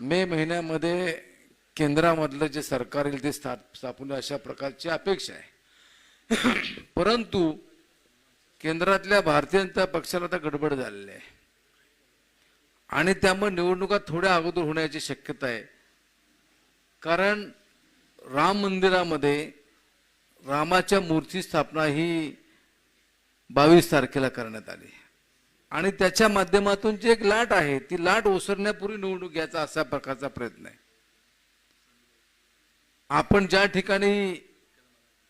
मे महिन्यामध्ये केंद्रामधलं जे सरकार येईल ते स्थापन अशा प्रकारची अपेक्षा आहे। परंतु केंद्रातल्या भारतीय जनता पक्षाला आता गडबड झालेली आहे आणि त्यामुळे निवडणुका थोड्या अगोदर होण्याची शक्यता आहे। कारण राम मंदिरामध्ये रामाच्या मूर्ती स्थापना ही 22 तारखेला करण्यात आली आणि त्याच्या माध्यमातून जी एक लाट आहे ती लाट ओसरण्यापूर्वी निवडणूक घ्यायचा असा प्रकारचा प्रयत्न आहे। आपण ज्या ठिकाणी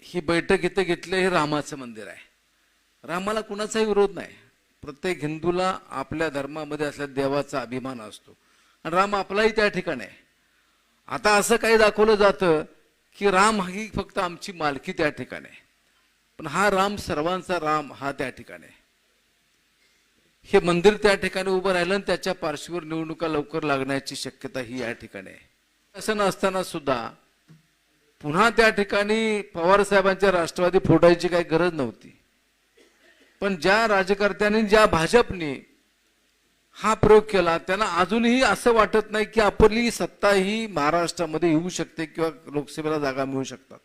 ही बैठक इथे घेतली हे रामाचं मंदिर आहे। रामाला कुणाचाही विरोध नाही। प्रत्येक हिंदूला आपल्या धर्मामध्ये असल्या देवाचा अभिमान असतो आणि राम आपलाही त्या ठिकाणी आहे। आता असं काही दाखवलं जातं की राम ही फक्त आमची मालकी त्या ठिकाणी आहे, पण हा राम सर्वांचा राम हा त्या ठिकाणी आहे। हे मंदिर त्या ठिकाणी उभं राहिलं आणि त्याच्या पार्श्वभूमीवर निवडणुका लवकर लागण्याची शक्यता ही या ठिकाणी आहे। असं नसताना सुद्धा पुन्हा त्या ठिकाणी पवार साहेबांच्या राष्ट्रवादी फोडायची काही गरज नव्हती, पण ज्या राजकारत्यांनी ज्या भाजपने हा प्रयोग केला त्यांना अजूनही असं वाटत नाही की आपली सत्ता ही महाराष्ट्रामध्ये येऊ शकते किंवा लोकसभेला जागा मिळू शकतात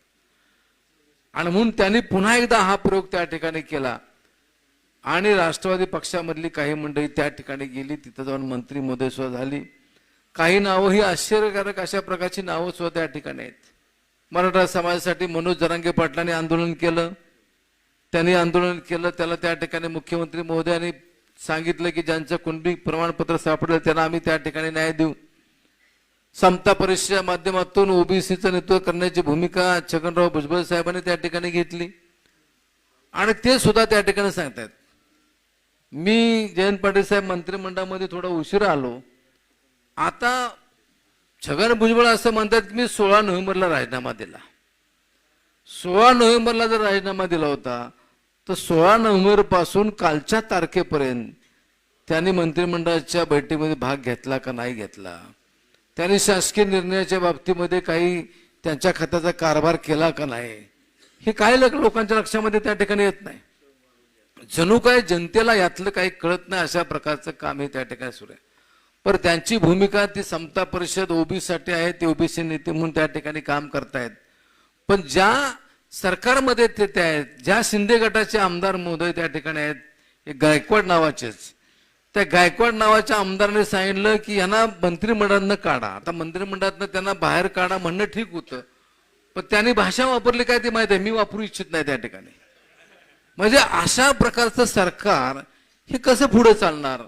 आणि म्हणून त्यांनी पुन्हा एकदा हा प्रयोग त्या ठिकाणी केला आणि राष्ट्रवादी पक्षामधली काही मंडळी त्या ठिकाणी गेली, तिथं जाऊन मंत्री महोदय सुद्धा झाली। काही नावं ही आश्चर्यकारक अशा प्रकारची नावं सुद्धा त्या ठिकाणी आहेत। मराठा समाजासाठी मनोज जरांगे पाटलांनी आंदोलन केलं, त्यांनी आंदोलन केलं, त्याला त्या ठिकाणी मुख्यमंत्री महोदयांनी सांगितलं की ज्यांचं कुणबी प्रमाणपत्र सापडलं त्यांना आम्ही त्या ठिकाणी न्याय देऊ। समता परिषदेच्या माध्यमातून ओबीसीचं नेतृत्व करण्याची भूमिका छगनराव भुजबळ साहेबांनी त्या ठिकाणी घेतली आणि ते सुद्धा त्या ठिकाणी सांगतायत। मी जयंत पाटील साहेब मंत्रिमंडळामध्ये थोडा उशिरा आलो। आता छगन भुजबळ असं म्हणतात की मी 16 नोव्हेंबरला राजीनामा दिला। 16 नोव्हेंबरला जर राजीनामा दिला होता तर 16 नोव्हेंबर पासून कालच्या तारखेपर्यंत त्यांनी मंत्रिमंडळाच्या बैठकीमध्ये भाग घेतला का नाही घेतला, त्यांनी शासकीय निर्णयाच्या बाबतीमध्ये काही त्यांच्या खात्याचा कारभार केला का नाही, हे काही लोकांच्या लक्षामध्ये त्या ठिकाणी येत नाही। जणू काय जनतेला यातलं काही कळत नाही अशा प्रकारचं काम हे त्या ठिकाणी सुरू आहे। पण त्यांची भूमिका ती समता परिषद ओबीसीसाठी आहे, ते ओबीसी नेते म्हणून त्या ठिकाणी काम करतायत। पण ज्या सरकारमध्ये ते आहेत, ज्या शिंदे गटाचे आमदार महोदय त्या ठिकाणी आहेत, हे गायकवाड नावाचेच, त्या गायकवाड नावाच्या आमदारांनी सांगितलं की यांना मंत्रिमंडळातनं काढा। आता मंत्रिमंडळातनं त्यांना बाहेर काढा म्हणणं ठीक होतं, पण त्यांनी भाषा वापरली काय ते माहिती आहे, मी वापरू इच्छित नाही त्या ठिकाणी। म्हणजे अशा प्रकारचं सरकार हे कसं पुढे चालणार?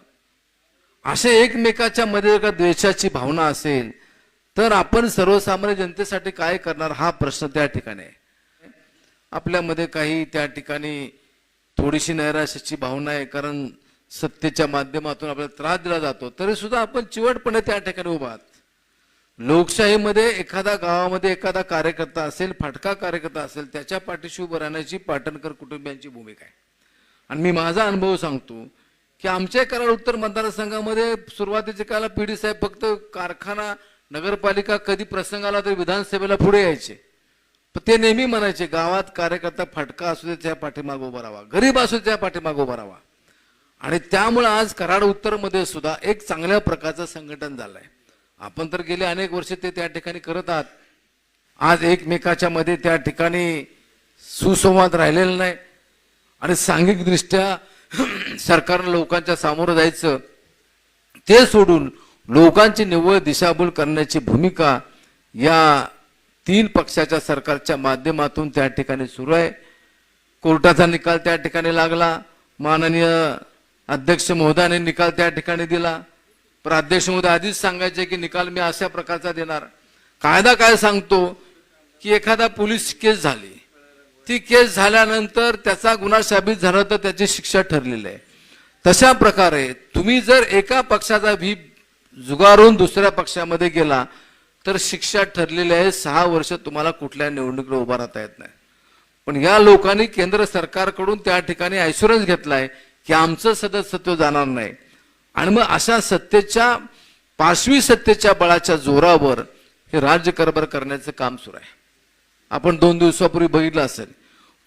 असे एकमेकाच्या मध्ये जर द्वेषाची भावना असेल तर आपण सर्वसामान्य जनतेसाठी काय करणार हा प्रश्न त्या ठिकाणी आहे। आपल्यामध्ये काही त्या ठिकाणी थोडीशी नैराश्याची भावना आहे, कारण सत्तेच्या माध्यमातून आपल्याला त्रास दिला जातो, तरी सुद्धा आपण चिवटपणे त्या ठिकाणी उभा आहात। लोकशाहीमध्ये एखादा गावामध्ये एखादा कार्यकर्ता असेल, फाटका कार्यकर्ता असेल, त्याच्या पाठीशी उभं राहण्याची पाटणकर कुटुंबियांची भूमिका आहे। आणि मी माझा अनुभव सांगतो की आमच्या कराड उत्तर मतदारसंघामध्ये सुरुवातीच्या काळाला पीडी साहेब फक्त कारखाना नगरपालिका कधी प्रसंग आला तर विधानसभेला पुढे यायचे, पण ते नेहमी म्हणायचे गावात कार्यकर्ता फाटका असू दे त्या पाठीमागे उभा राहावा, गरीब असू दे त्या पाठीमागे उभा राहावा। आणि त्यामुळे आज कराड उत्तर मध्ये सुद्धा एक चांगल्या प्रकारचं संघटन झालंय। आपण तर गेले अनेक वर्ष ते त्या ठिकाणी करत आहात। आज एकमेकाच्या मध्ये त्या ठिकाणी सुसंवाद राहिलेला नाही आणि सांघिक दृष्ट्या सरकारनं लोकांच्या सामोरं जायचं ते सोडून लोकांची निव्वळ दिशाभूल करण्याची भूमिका या 3 पक्षाच्या सरकारच्या माध्यमातून त्या ठिकाणी सुरू आहे। कोर्टाचा निकाल त्या ठिकाणी लागला, माननीय अध्यक्ष महोदयाने निकाल त्या ठिकाणी दिला, पण अध्यक्ष महोदय आधीच सांगायचे की निकाल मी अशा प्रकारचा देणार। कायदा काय सांगतो की एखादा पोलीस केस झाली, ती केस झाल्यानंतर त्याचा गुन्हा साबित झाला तर त्याची शिक्षा ठरलेली आहे। तशा प्रकारे तुम्ही जर एका पक्षाचा व्हीप जुगारून दुसऱ्या पक्षामध्ये गेला तर शिक्षा ठरलेली आहे, 6 वर्ष तुम्हाला कुठल्या निवडणुकीला उभा राहता येत नाही। पण या लोकांनी केंद्र सरकारकडून त्या ठिकाणी ॲश्युरन्स घेतलाय की आमचं सदस्यत्व जाणार नाही आणि मग अशा सत्तेच्या पाशवी सत्तेच्या बळाच्या जोरावर हे राज्यकारभार करण्याचं काम सुरू आहे। आपण 2 दिवसापूर्वी बघितलं असेल,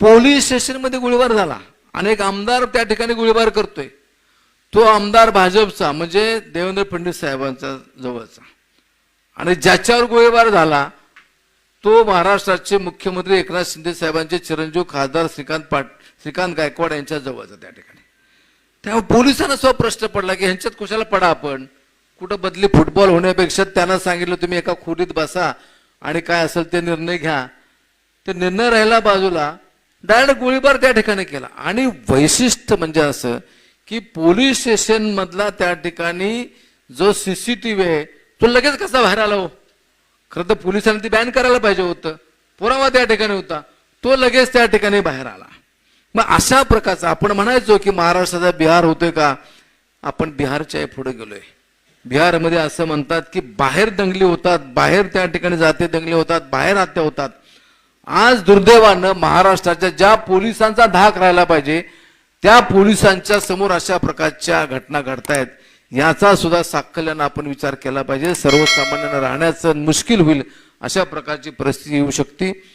पोलीस स्टेशनमध्ये गोळीबार झाला, अनेक आमदार त्या ठिकाणी गोळीबार करतोय। तो आमदार भाजपचा म्हणजे देवेंद्र फडणवीस साहेबांचा जवळचा, आणि ज्याच्यावर गोळीबार झाला तो महाराष्ट्राचे मुख्यमंत्री एकनाथ शिंदे साहेबांचे चिरंजीव खासदार श्रीकांत गायकवाड यांच्या जवळचा त्या ठिकाणी. तेव्हा पोलिसांना सुद्धा प्रश्न पडला की ह्यांच्यात कशाला पडा आपण, कुठं बदली फुटबॉल होण्यापेक्षा त्यांना सांगितलं तुम्ही एका खोलीत बसा आणि काय असेल ते निर्णय घ्या. ते निर्णय राहिला बाजूला, डायरेक्ट गोळीबार त्या ठिकाणी केला. आणि वैशिष्ट्य म्हणजे असं की पोलीस स्टेशन मधला त्या ठिकाणी जो सीसीटीव्ही आहे तो लगेच कसा बाहेर आला हो. खरं तर पोलिसांनी ती बॅन करायला पाहिजे होतं, पुरावा त्या ठिकाणी होता, तो लगेच त्या ठिकाणी बाहेर आला. मग अशा प्रकारचा आपण म्हणायचो की महाराष्ट्राचा बिहार होतोय का, आपण बिहारच्या पुढे गेलोय. बिहारमध्ये असं म्हणतात की बाहेर दंगली होतात, बाहेर त्या ठिकाणी जाती दंगली होतात, बाहेर हत्या होतात. आज दुर्दैवानं महाराष्ट्राच्या ज्या पोलिसांचा धाक राहिला पाहिजे त्या पोलिसांच्या समोर अशा प्रकारच्या घटना घडतायत. याचा सुद्धा साकल्यानं आपण विचार केला पाहिजे. सर्वसामान्यांना राहण्याचं मुश्किल होईल अशा प्रकारची परिस्थिती येऊ शकते.